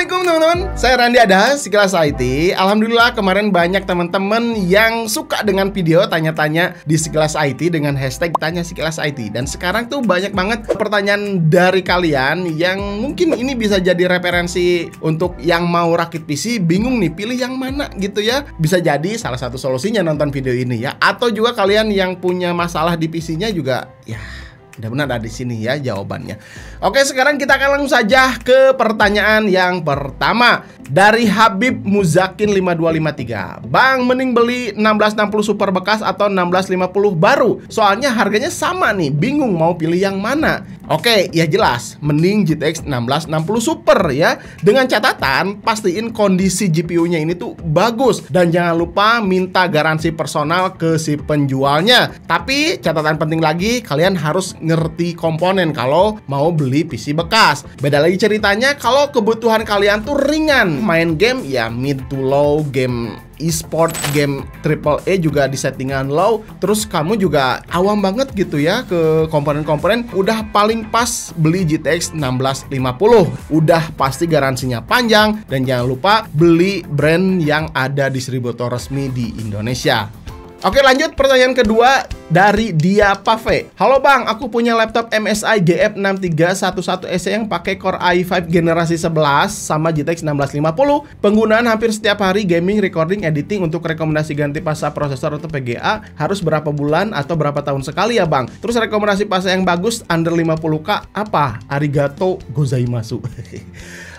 Assalamualaikum teman-teman, saya Randy Ada, Sekilas IT. Alhamdulillah kemarin banyak teman-teman yang suka dengan video tanya-tanya di Sekilas IT dengan hashtag tanya Sekilas IT. Dan sekarang tuh banyak banget pertanyaan dari kalian yang mungkin ini bisa jadi referensi untuk yang mau rakit PC, bingung nih pilih yang mana gitu ya. Bisa jadi salah satu solusinya nonton video ini ya. Atau juga kalian yang punya masalah di PC-nya juga ya, mudah-mudahan ada di sini ya jawabannya. Oke, sekarang kita akan langsung saja ke pertanyaan yang pertama dari Habib Muzakin 5253. Bang, mending beli 1660 Super bekas atau 1650 baru? Soalnya harganya sama nih, bingung mau pilih yang mana. Oke, ya jelas, mending GTX 1660 Super ya. Dengan catatan, pastiin kondisi GPU-nya ini tuh bagus. Dan jangan lupa minta garansi personal ke si penjualnya. Tapi catatan penting lagi, kalian harus ngerti komponen kalau mau beli PC bekas. Beda lagi ceritanya kalau kebutuhan kalian tuh ringan. Main game ya mid to low, game e-sport, game AAA juga di settingan low. Terus kamu juga awam banget gitu ya ke komponen-komponen. Udah paling pas beli GTX 1650. Udah pasti garansinya panjang. Dan jangan lupa beli brand yang ada distributor resmi di Indonesia. Oke, lanjut pertanyaan kedua dari Dia Pave. Halo bang, aku punya laptop MSI GF6311SE yang pakai Core i5 generasi 11 sama GTX 1650. Penggunaan hampir setiap hari, gaming, recording, editing. Untuk rekomendasi ganti pasta prosesor atau PGA harus berapa bulan atau berapa tahun sekali ya bang? Terus rekomendasi pasta yang bagus under 50k apa? Arigato gozaimasu.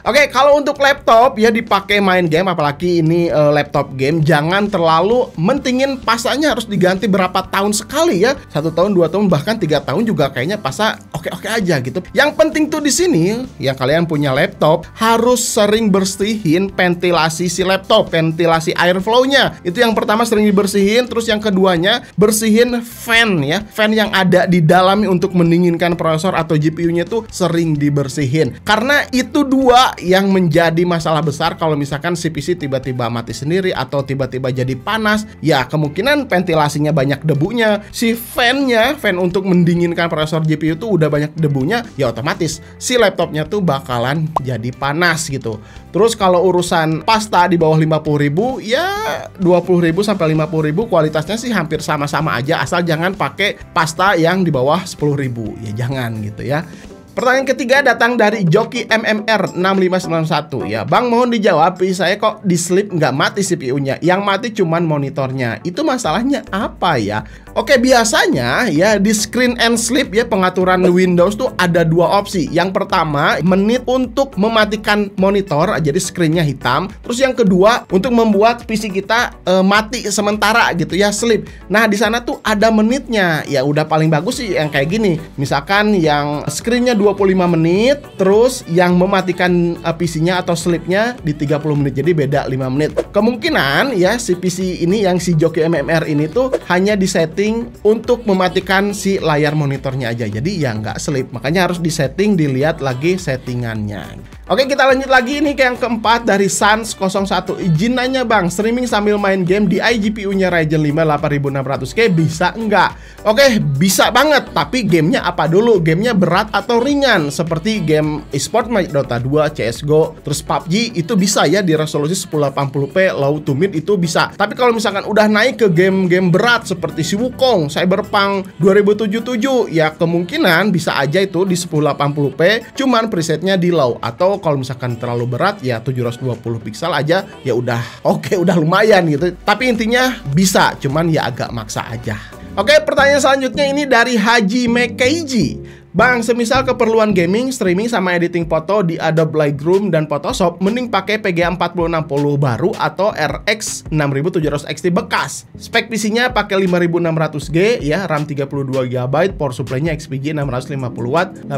Oke, kalau untuk laptop ya dipakai main game, apalagi ini laptop game, jangan terlalu mentingin pasanya harus diganti berapa tahun sekali ya. 1 tahun, 2 tahun, bahkan 3 tahun juga kayaknya pasta oke-oke aja gitu. Yang penting tuh di sini, yang kalian punya laptop harus sering bersihin ventilasi si laptop, ventilasi airflow-nya. Itu yang pertama, sering dibersihin. Terus yang keduanya, bersihin fan ya. Fan yang ada di dalam untuk mendinginkan prosesor atau GPU-nya tuh sering dibersihin. Karena itu dua yang menjadi masalah besar kalau misalkan si PC tiba-tiba mati sendiri atau tiba-tiba jadi panas. Ya kemungkinan ventilasinya banyak debunya. Si fan-nya, fan untuk mendinginkan prosesor GPU tuh udah banyak debunya, ya otomatis si laptopnya tuh bakalan jadi panas gitu. Terus kalau urusan pasta di bawah 50.000 ya 20.000 sampai 50.000 kualitasnya sih hampir sama-sama aja, asal jangan pakai pasta yang di bawah 10.000. Ya jangan gitu ya. Pertanyaan ketiga datang dari Joki MMR 6591 ya. Bang, mohon dijawab, PC saya kok di sleep nggak mati CPU-nya, yang mati cuman monitornya. Itu masalahnya apa ya? Oke, biasanya ya di screen and sleep ya, pengaturan Windows tuh ada 2 opsi. Yang pertama, menit untuk mematikan monitor, jadi screen-nya hitam. Terus yang kedua, untuk membuat PC kita mati sementara gitu ya, sleep. Nah, di sana tuh ada menitnya. Ya udah paling bagus sih yang kayak gini. Misalkan yang screen-nya 25 menit, terus yang mematikan PC-nya atau sleep-nya di 30 menit. Jadi beda 5 menit. Kemungkinan ya si PC ini yang si Joki MMR ini tuh hanya disetting untuk mematikan si layar monitornya aja. Jadi ya nggak sleep. Makanya harus disetting, dilihat lagi settingannya. Oke, kita lanjut lagi nih ke yang keempat dari Sans01. Izin nanya bang, streaming sambil main game di iGPU-nya Ryzen 5 8600K bisa nggak? Oke, bisa banget. Tapi gamenya apa dulu? Gamenya berat atau ringan? Seperti game e-sport, Dota 2, CSGO, terus PUBG itu bisa ya di resolusi 1080p low to mid itu bisa. Tapi kalau misalkan udah naik ke game-game berat seperti si Wukong, Cyberpunk 2077 ya kemungkinan bisa aja itu di 1080p, cuman presetnya di low. Atau kalau misalkan terlalu berat ya 720 piksel aja ya udah oke, udah lumayan gitu. Tapi intinya bisa, cuman ya agak maksa aja. Oke, pertanyaan selanjutnya ini dari Haji Mekeiji. Bang, semisal keperluan gaming, streaming, sama editing foto di Adobe Lightroom dan Photoshop, mending pakai PGA 4060 baru atau RX 6700 XT bekas. Spek PC-nya pakai 5600G ya, RAM 32GB, power supply-nya XPG 650W, 80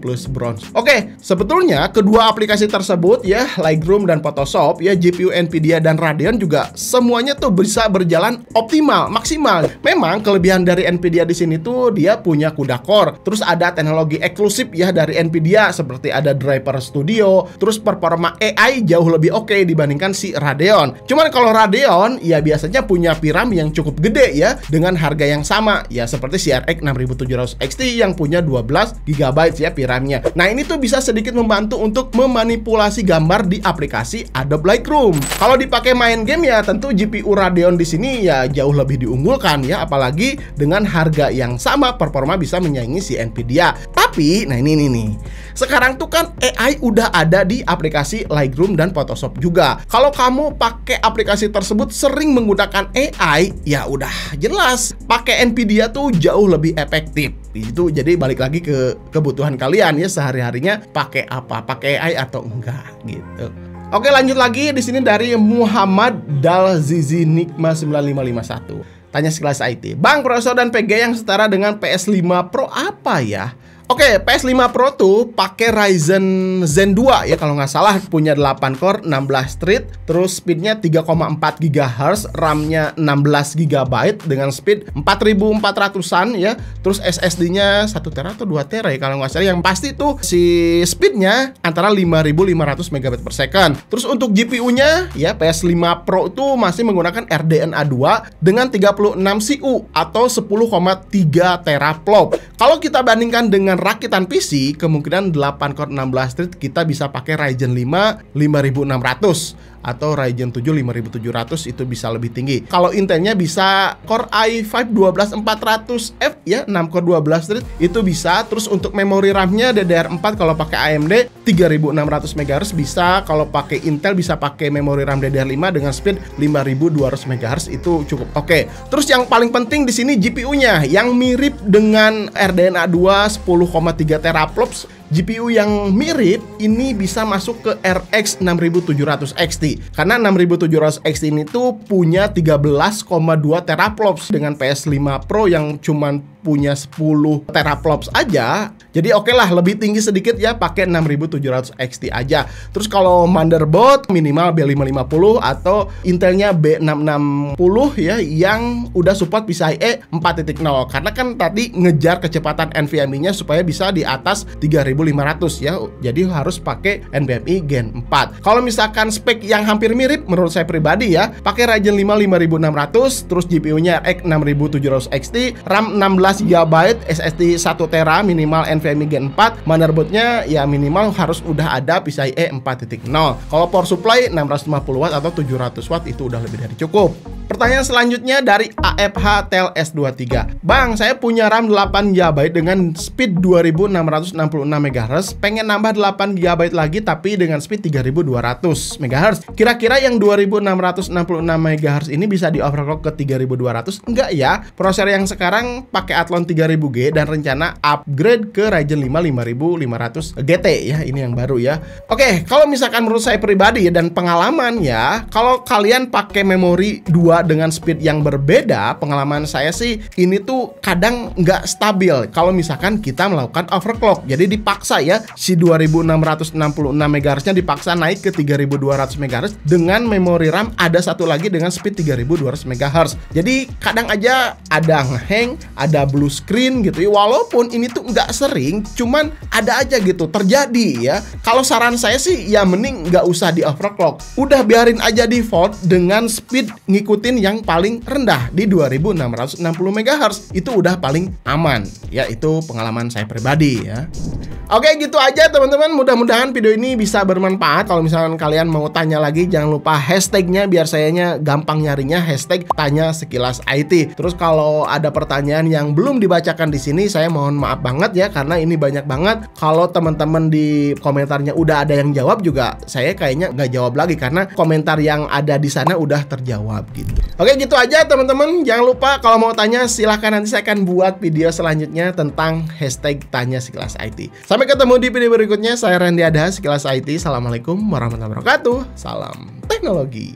plus bronze. Oke, sebetulnya kedua aplikasi tersebut ya, Lightroom dan Photoshop ya, GPU Nvidia dan Radeon juga semuanya tuh bisa berjalan optimal, maksimal. Memang kelebihan dari Nvidia di sini tuh dia punya CUDA core, terus ada teknologi eksklusif ya dari Nvidia, seperti ada Driver Studio, terus performa AI jauh lebih oke dibandingkan si Radeon. Cuman kalau Radeon ya biasanya punya VRAM yang cukup gede ya dengan harga yang sama ya, seperti si RX 6700 XT yang punya 12 GB ya VRAM-nya. Nah, ini tuh bisa sedikit membantu untuk memanipulasi gambar di aplikasi Adobe Lightroom. Kalau dipakai main game ya tentu GPU Radeon di sini ya jauh lebih diunggulkan ya, apalagi dengan harga yang sama performa bisa menyaingi si Nvidia. Tapi nah ini nih. Sekarang tuh kan AI udah ada di aplikasi Lightroom dan Photoshop juga. Kalau kamu pakai aplikasi tersebut sering menggunakan AI, ya udah jelas pakai Nvidia tuh jauh lebih efektif. Itu jadi balik lagi ke kebutuhan kalian ya sehari-harinya pakai apa, pakai AI atau enggak gitu. Oke, lanjut lagi di sini dari Muhammad Dalzizi Nikma 9551. Tanya sekelas IT. Bang, prosesor dan PG yang setara dengan PS5 Pro apa ya? Oke, PS5 Pro tuh pakai Ryzen Zen 2 ya kalau nggak salah, punya 8 core, 16 thread, terus speednya 3,4 GHz, RAM-nya 16 GB dengan speed 4400-an ya. Terus SSD-nya 1 tera atau 2 tera ya kalau nggak salah. Yang pasti tuh si speednya antara 5500 MB/s. Terus untuk GPU-nya ya PS5 Pro itu masih menggunakan RDNA 2 dengan 36 CU atau 10,3 teraflop. Kalau kita bandingkan dengan rakitan PC, kemungkinan 8 core 16 thread kita bisa pakai Ryzen 5 5600 atau Ryzen 7 5700, itu bisa lebih tinggi. Kalau Intelnya bisa Core i5 12400F ya, 6 core 12 thread itu bisa. Terus untuk memori RAM-nya DDR4 kalau pakai AMD 3600 MHz bisa. Kalau pakai Intel bisa pakai memori RAM DDR5 dengan speed 5200 MHz, itu cukup oke. Terus yang paling penting di sini GPU-nya yang mirip dengan RDNA 2 10,3 teraflops. GPU yang mirip ini bisa masuk ke RX 6700 XT, karena 6700 XT ini tuh punya 13,2 teraflops dengan PS5 Pro yang cuman punya 10 teraflops aja. Jadi oke lah, lebih tinggi sedikit ya, pakai 6700 XT aja. Terus kalau motherboard minimal B550 atau Intelnya B660 ya yang udah support PCIe 4.0, karena kan tadi ngejar kecepatan NVMe-nya supaya bisa di atas 3500 ya. Jadi harus pakai NVMe Gen 4. Kalau misalkan spek yang hampir mirip menurut saya pribadi ya, pakai Ryzen 5 5600, terus GPU-nya RX 6700 XT, RAM 16 GB, SSD 1 tera, minimal NVMe Gen 4, motherboardnya ya minimal harus udah ada PCIe 4.0. Kalau power supply 650 watt atau 700 watt itu udah lebih dari cukup. Pertanyaan selanjutnya dari AFH Tel S23. Bang, saya punya RAM 8 GB dengan speed 2666 MHz, pengen nambah 8 GB lagi tapi dengan speed 3200 MHz. Kira-kira yang 2666 MHz ini bisa di overclock ke 3200? Enggak ya. Prosesor yang sekarang pakai Athlon 3000G dan rencana upgrade ke Ryzen 5 5500 GT ya, ini yang baru ya. Oke, kalau misalkan menurut saya pribadi dan pengalaman ya, kalau kalian pakai memori 2 dengan speed yang berbeda, pengalaman saya sih ini tuh kadang nggak stabil kalau misalkan kita melakukan overclock. Jadi dipaksa ya, si 2666 MHz nya dipaksa naik ke 3200 MHz dengan memori RAM ada satu lagi dengan speed 3200 MHz. Jadi kadang aja ada ngehang, ada blue screen gitu ya. Walaupun ini tuh nggak sering, cuman ada aja gitu terjadi ya. Kalau saran saya sih ya mending nggak usah di overclock. Udah biarin aja default dengan speed ngikutin yang paling rendah di 2660 MHz. Itu udah paling aman ya, itu pengalaman saya pribadi ya. Oke, gitu aja teman-teman. Mudah-mudahan video ini bisa bermanfaat. Kalau misalkan kalian mau tanya lagi, jangan lupa hashtagnya biar sayanya gampang nyarinya, hashtag tanya sekilas IT. Terus kalau ada pertanyaan yang belum dibacakan di sini, saya mohon maaf banget ya, karena ini banyak banget. Kalau teman-teman di komentarnya udah ada yang jawab juga, saya kayaknya nggak jawab lagi karena komentar yang ada di sana udah terjawab gitu. Oke, gitu aja teman-teman. Jangan lupa kalau mau tanya silahkan, nanti saya akan buat video selanjutnya tentang hashtag tanya sekilas IT. Sampai ketemu di video berikutnya. Saya Randy Adha, sekilas IT. Assalamualaikum warahmatullahi wabarakatuh. Salam teknologi.